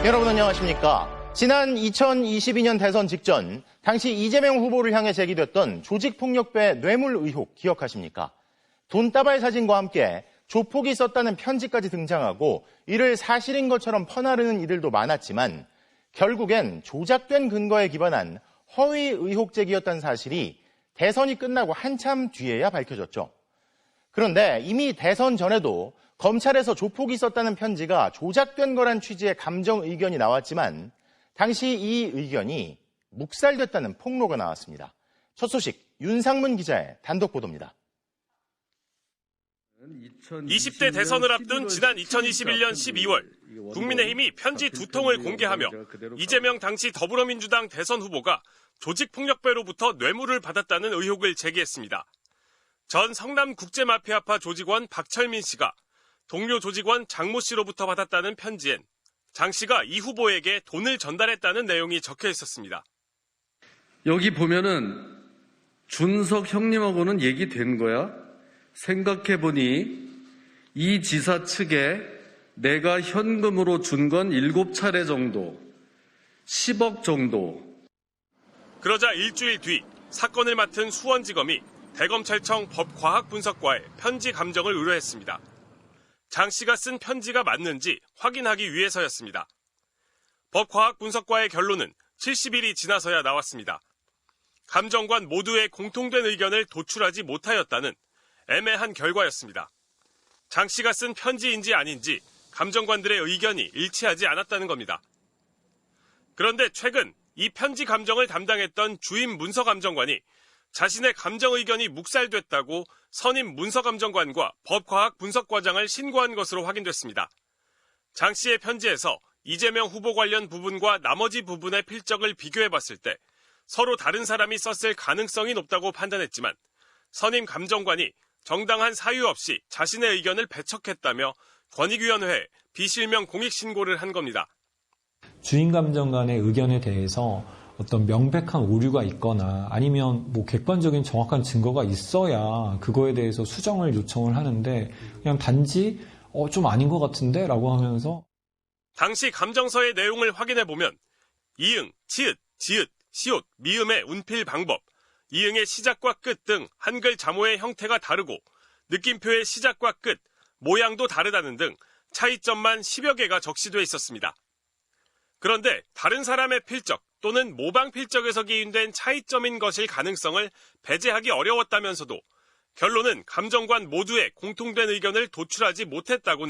여러분 안녕하십니까? 지난 2022년 대선 직전 당시 이재명 후보를 향해 제기됐던 조직폭력배 뇌물 의혹 기억하십니까? 돈다발 사진과 함께 조폭이 썼다는 편지까지 등장하고 이를 사실인 것처럼 퍼나르는 이들도 많았지만 결국엔 조작된 근거에 기반한 허위 의혹 제기였다는 사실이 대선이 끝나고 한참 뒤에야 밝혀졌죠. 그런데 이미 대선 전에도 검찰에서 조폭이 썼다는 편지가 조작된 거란 취지의 감정 의견이 나왔지만 당시 이 의견이 묵살됐다는 폭로가 나왔습니다. 첫 소식 윤상문 기자의 단독 보도입니다. 20대 대선을 앞둔 지난 2021년 12월 국민의힘이 편지 2통을 공개하며 이재명 당시 더불어민주당 대선 후보가 조직폭력배로부터 뇌물을 받았다는 의혹을 제기했습니다. 전 성남국제마피아파 조직원 박철민 씨가 동료 조직원 장모 씨로부터 받았다는 편지엔 장 씨가 이 후보에게 돈을 전달했다는 내용이 적혀 있었습니다. 여기 보면은 준석 형님하고는 얘기된 거야? 생각해보니 이 지사 측에 내가 현금으로 준 건 7차례 정도, 10억 정도. 그러자 일주일 뒤 사건을 맡은 수원지검이 대검찰청 법과학분석과에 편지 감정을 의뢰했습니다. 장 씨가 쓴 편지가 맞는지 확인하기 위해서였습니다. 법과학분석과의 결론은 70일이 지나서야 나왔습니다. 감정관 모두의 공통된 의견을 도출하지 못하였다는 애매한 결과였습니다. 장 씨가 쓴 편지인지 아닌지 감정관들의 의견이 일치하지 않았다는 겁니다. 그런데 최근 이 편지 감정을 담당했던 주임 문서감정관이 자신의 감정 의견이 묵살됐다고 선임 문서감정관과 법과학분석과장을 신고한 것으로 확인됐습니다. 장 씨의 편지에서 이재명 후보 관련 부분과 나머지 부분의 필적을 비교해봤을 때 서로 다른 사람이 썼을 가능성이 높다고 판단했지만 선임 감정관이 정당한 사유 없이 자신의 의견을 배척했다며 권익위원회에 비실명 공익신고를 한 겁니다. 주임 감정관의 의견에 대해서 어떤 명백한 오류가 있거나 아니면 객관적인 정확한 증거가 있어야 그거에 대해서 수정을 요청을 하는데 그냥 단지 좀 아닌 것 같은데 라고 하면서 당시 감정서의 내용을 확인해보면 이응, 치읓, 지읒, 시옷, 미음의 운필 방법, 이응의 시작과 끝 등 한글 자모의 형태가 다르고 느낌표의 시작과 끝, 모양도 다르다는 등 차이점만 10여 개가 적시돼 있었습니다. 그런데 다른 사람의 필적 또는 모방 필적에서 기인된 차이점인 것일 가능성을 배제하기 어려웠다면서도 결론은 감정관 모두의 공통된 의견을 도출하지 못했다고